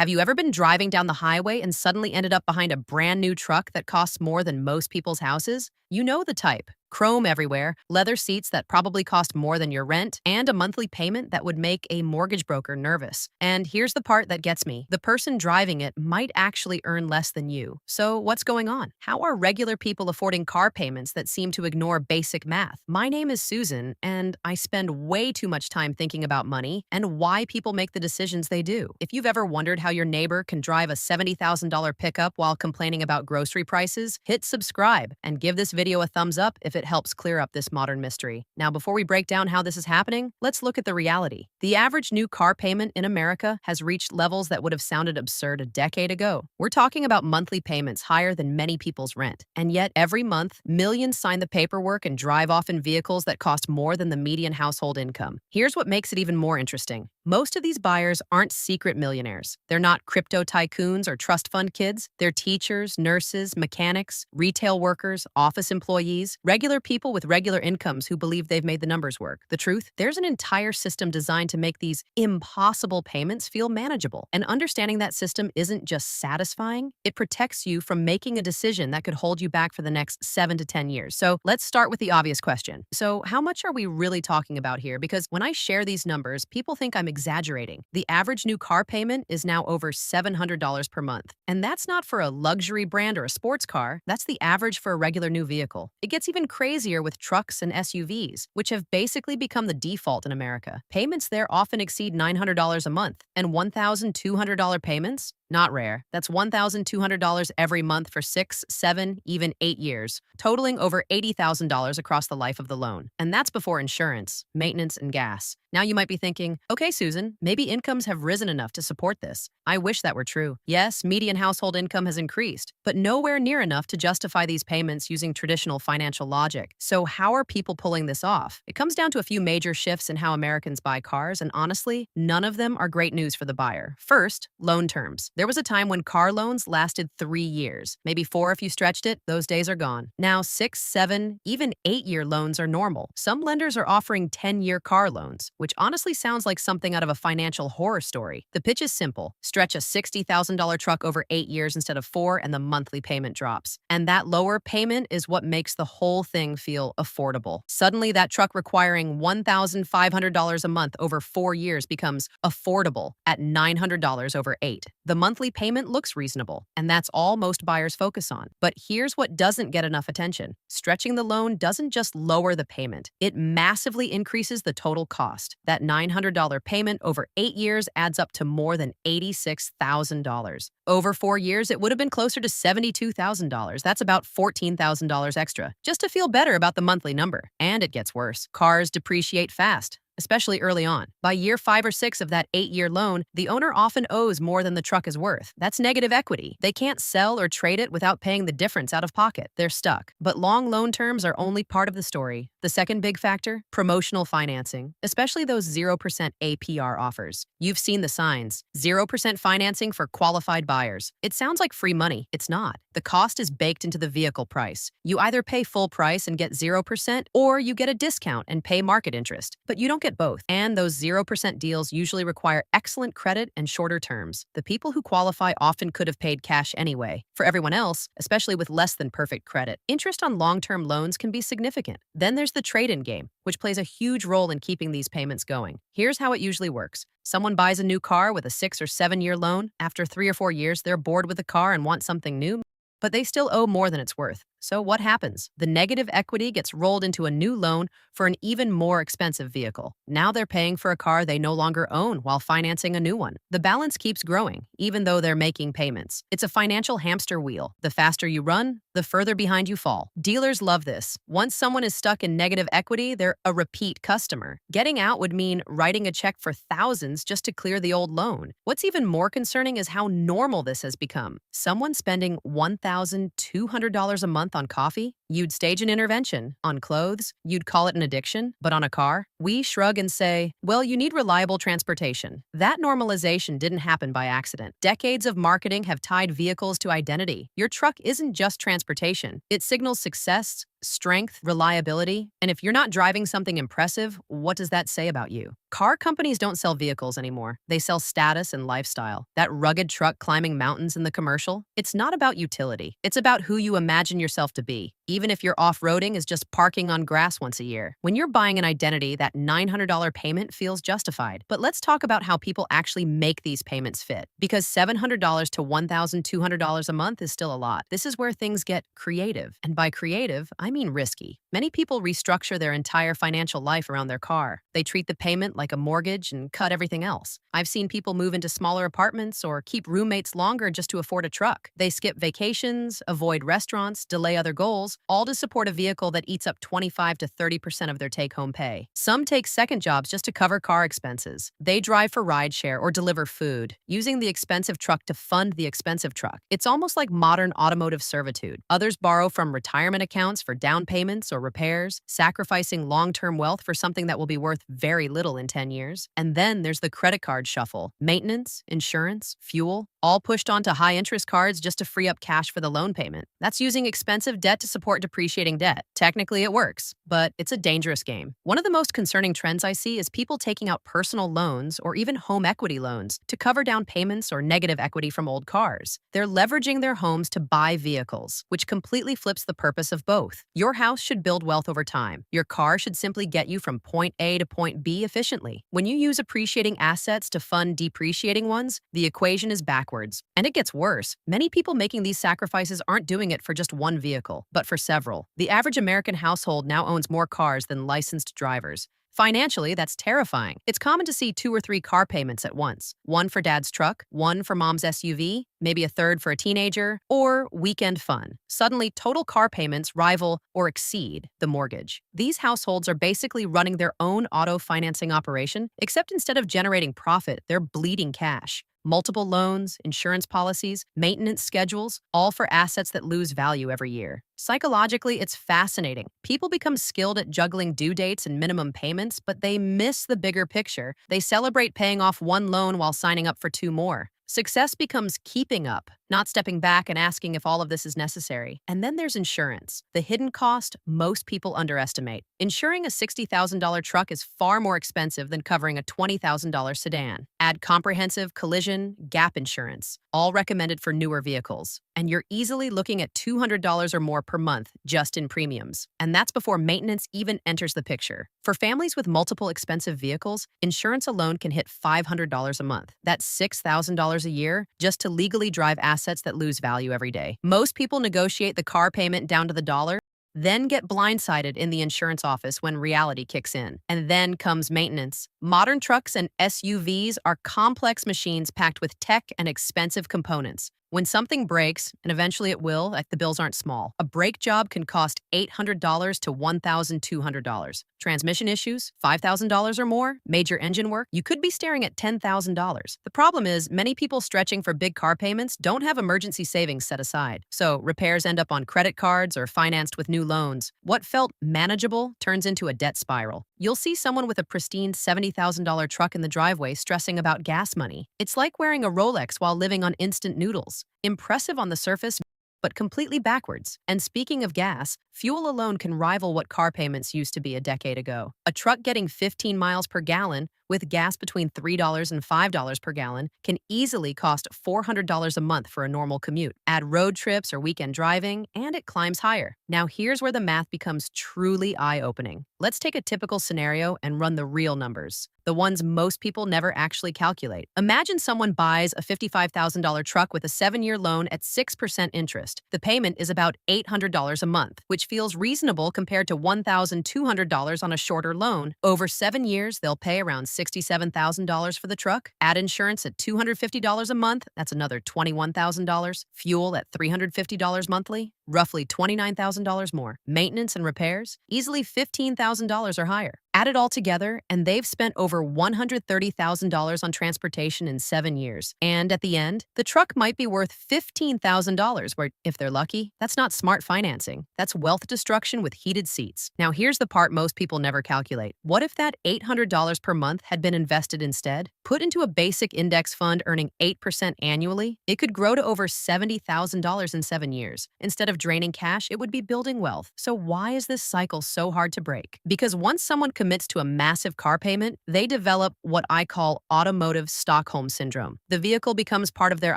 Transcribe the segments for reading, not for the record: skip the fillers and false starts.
Have you ever been driving down the highway and suddenly ended up behind a brand new truck that costs more than most people's houses? You know the type. Chrome everywhere, leather seats that probably cost more than your rent, and a monthly payment that would make a mortgage broker nervous. And here's the part that gets me. The person driving it might actually earn less than you. So what's going on? How are regular people affording car payments that seem to ignore basic math? My name is Susan, and I spend way too much time thinking about money and why people make the decisions they do. If you've ever wondered how your neighbor can drive a $70,000 pickup while complaining about grocery prices, hit subscribe and give this video a thumbs up if it helps clear up this modern mystery. Now, before we break down how this is happening, let's look at the reality. The average new car payment in America has reached levels that would have sounded absurd a decade ago. We're talking about monthly payments higher than many people's rent. And yet, every month, millions sign the paperwork and drive off in vehicles that cost more than the median household income. Here's what makes it even more interesting. Most of these buyers aren't secret millionaires. They're not crypto tycoons or trust fund kids. They're teachers, nurses, mechanics, retail workers, office employees, regular people with regular incomes who believe they've made the numbers work. The truth? There's an entire system designed to make these impossible payments feel manageable. And understanding that system isn't just satisfying, it protects you from making a decision that could hold you back for the next 7 to 10 years. So let's start with the obvious question. So how much are we really talking about here? Because when I share these numbers, people think I'm exaggerating. The average new car payment is now over $700 per month. And that's not for a luxury brand or a sports car. That's the average for a regular new vehicle. It gets even crazier with trucks and SUVs, which have basically become the default in America. Payments there often exceed $900 a month, and $1,200 payments? Not rare. That's $1,200 every month for 6, 7, even 8 years, totaling over $80,000 across the life of the loan. And that's before insurance, maintenance, and gas. Now you might be thinking, okay, Susan, maybe incomes have risen enough to support this. I wish that were true. Yes, median household income has increased, but nowhere near enough to justify these payments using traditional financial logic. So how are people pulling this off? It comes down to a few major shifts in how Americans buy cars, and honestly, none of them are great news for the buyer. First, loan terms. There was a time when car loans lasted 3 years, maybe 4 if you stretched it. Those days are gone. Now 6, 7, even 8-year loans are normal. Some lenders are offering 10-year car loans, which honestly sounds like something out of a financial horror story. The pitch is simple. Stretch a $60,000 truck over 8 years instead of 4 and the monthly payment drops. And that lower payment is what makes the whole thing feel affordable. Suddenly, that truck requiring $1,500 a month over 4 years becomes affordable at $900 over 8. The monthly payment looks reasonable, and that's all most buyers focus on. But here's what doesn't get enough attention. Stretching the loan doesn't just lower the payment. It massively increases the total cost. That $900 payment over 8 years adds up to more than $86,000. Over 4 years, it would have been closer to $72,000. That's about $14,000 extra, just to feel better about the monthly number. And it gets worse. Cars depreciate fast, especially early on. By year 5 or 6 of that 8-year loan, the owner often owes more than the truck is worth. That's negative equity. They can't sell or trade it without paying the difference out of pocket. They're stuck. But long loan terms are only part of the story. The second big factor? Promotional financing, especially those 0% APR offers. You've seen the signs. 0% financing for qualified buyers. It sounds like free money. It's not. The cost is baked into the vehicle price. You either pay full price and get 0%, or you get a discount and pay market interest. But you don't get both. And those 0% deals usually require excellent credit and shorter terms. The people who qualify often could have paid cash anyway. For everyone else, especially with less than perfect credit, interest on long-term loans can be significant. Then there's the trade-in game, which plays a huge role in keeping these payments going. Here's how it usually works. Someone buys a new car with a 6 or 7-year loan. After 3 or 4 years, they're bored with the car and want something new, but they still owe more than it's worth. So what happens? The negative equity gets rolled into a new loan for an even more expensive vehicle. Now they're paying for a car they no longer own while financing a new one. The balance keeps growing, even though they're making payments. It's a financial hamster wheel. The faster you run, the further behind you fall. Dealers love this. Once someone is stuck in negative equity, they're a repeat customer. Getting out would mean writing a check for thousands just to clear the old loan. What's even more concerning is how normal this has become. Someone spending $1,200 a month on coffee? You'd stage an intervention. On clothes, you'd call it an addiction. But on a car, we shrug and say, well, you need reliable transportation. That normalization didn't happen by accident. Decades of marketing have tied vehicles to identity. Your truck isn't just transportation. It signals success, strength, reliability. And if you're not driving something impressive, what does that say about you? Car companies don't sell vehicles anymore. They sell status and lifestyle. That rugged truck climbing mountains in the commercial, it's not about utility. It's about who you imagine yourself to be, even if your off-roading is just parking on grass once a year. When you're buying an identity, that $900 payment feels justified. But let's talk about how people actually make these payments fit. Because $700 to $1,200 a month is still a lot. This is where things get creative. And by creative, I mean risky. Many people restructure their entire financial life around their car. They treat the payment like a mortgage and cut everything else. I've seen people move into smaller apartments or keep roommates longer just to afford a truck. They skip vacations, avoid restaurants, delay other goals, all to support a vehicle that eats up 25 to 30% of their take-home pay. Some take second jobs just to cover car expenses. They drive for rideshare or deliver food, using the expensive truck to fund the expensive truck. It's almost like modern automotive servitude. Others borrow from retirement accounts for down payments or repairs, sacrificing long-term wealth for something that will be worth very little in 10 years. And then there's the credit card shuffle. Maintenance, insurance, fuel, all pushed onto high-interest cards just to free up cash for the loan payment. That's using expensive debt to support depreciating debt. Technically, it works, but it's a dangerous game. One of the most concerning trends I see is people taking out personal loans or even home equity loans to cover down payments or negative equity from old cars. They're leveraging their homes to buy vehicles, which completely flips the purpose of both. Your house should build wealth over time. Your car should simply get you from point A to point B efficiently. When you use appreciating assets to fund depreciating ones, the equation is backwards. And it gets worse. Many people making these sacrifices aren't doing it for just one vehicle, but for several. The average American household now owns more cars than licensed drivers. Financially, that's terrifying. It's common to see 2 or 3 car payments at once. One for dad's truck, one for mom's SUV, maybe a third for a teenager, or weekend fun. Suddenly, total car payments rival or exceed the mortgage. These households are basically running their own auto financing operation, except instead of generating profit, they're bleeding cash. Multiple loans, insurance policies, maintenance schedules, all for assets that lose value every year. Psychologically, it's fascinating. People become skilled at juggling due dates and minimum payments, but they miss the bigger picture. They celebrate paying off one loan while signing up for 2 more. Success becomes keeping up, not stepping back and asking if all of this is necessary. And then there's insurance, the hidden cost most people underestimate. Insuring a $60,000 truck is far more expensive than covering a $20,000 sedan. Add comprehensive collision, gap insurance, all recommended for newer vehicles. And you're easily looking at $200 or more per month just in premiums. And that's before maintenance even enters the picture. For families with multiple expensive vehicles, insurance alone can hit $500 a month. That's $6,000 a year just to legally drive assets that lose value every day. Most people negotiate the car payment down to the dollar, then get blindsided in the insurance office when reality kicks in. And then comes maintenance. Modern trucks and SUVs are complex machines packed with tech and expensive components. When something breaks, and eventually it will, the bills aren't small, a brake job can cost $800 to $1,200. Transmission issues, $5,000 or more, major engine work, you could be staring at $10,000. The problem is, many people stretching for big car payments don't have emergency savings set aside. So repairs end up on credit cards or financed with new loans. What felt manageable turns into a debt spiral. You'll see someone with a pristine $70,000 truck in the driveway stressing about gas money. It's like wearing a Rolex while living on instant noodles. Impressive on the surface, but completely backwards. And speaking of gas, fuel alone can rival what car payments used to be a decade ago. A truck getting 15 miles per gallon with gas between $3 and $5 per gallon can easily cost $400 a month for a normal commute. Add road trips or weekend driving, and it climbs higher. Now here's where the math becomes truly eye-opening. Let's take a typical scenario and run the real numbers, the ones most people never actually calculate. Imagine someone buys a $55,000 truck with a 7-year loan at 6% interest. The payment is about $800 a month, which feels reasonable compared to $1,200 on a shorter loan. Over 7 years, they'll pay around $67,000 for the truck. Add insurance at $250 a month, that's another $21,000. Fuel at $350 monthly. roughly $29,000 more. Maintenance and repairs, easily $15,000 or higher. Add it all together, and they've spent over $130,000 on transportation in 7 years. And at the end, the truck might be worth $15,000, where, if they're lucky, that's not smart financing. That's wealth destruction with heated seats. Now, here's the part most people never calculate. What if that $800 per month had been invested instead? Put into a basic index fund earning 8% annually, it could grow to over $70,000 in 7 years. Instead of draining cash, it would be building wealth. So why is this cycle so hard to break? Because once someone commits to a massive car payment, they develop what I call automotive Stockholm syndrome. The vehicle becomes part of their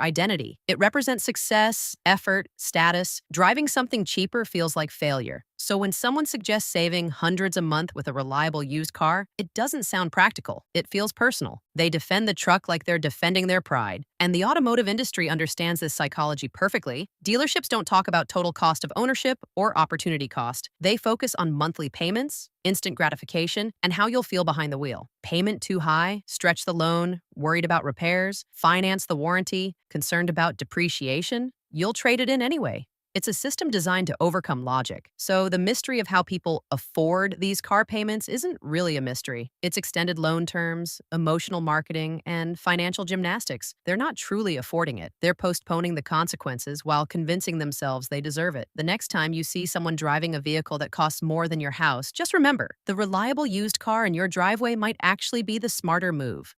identity. It represents success, effort, status. Driving something cheaper feels like failure. So when someone suggests saving hundreds a month with a reliable used car, it doesn't sound practical. It feels personal. They defend the truck like they're defending their pride. And the automotive industry understands this psychology perfectly. Dealerships don't talk about total cost of ownership or opportunity cost. They focus on monthly payments, instant gratification, and how you'll feel behind the wheel. Payment too high? Stretch the loan? Worried about repairs? Finance the warranty? Concerned about depreciation? You'll trade it in anyway. It's a system designed to overcome logic. So the mystery of how people afford these car payments isn't really a mystery. It's extended loan terms, emotional marketing, and financial gymnastics. They're not truly affording it. They're postponing the consequences while convincing themselves they deserve it. The next time you see someone driving a vehicle that costs more than your house, just remember, the reliable used car in your driveway might actually be the smarter move.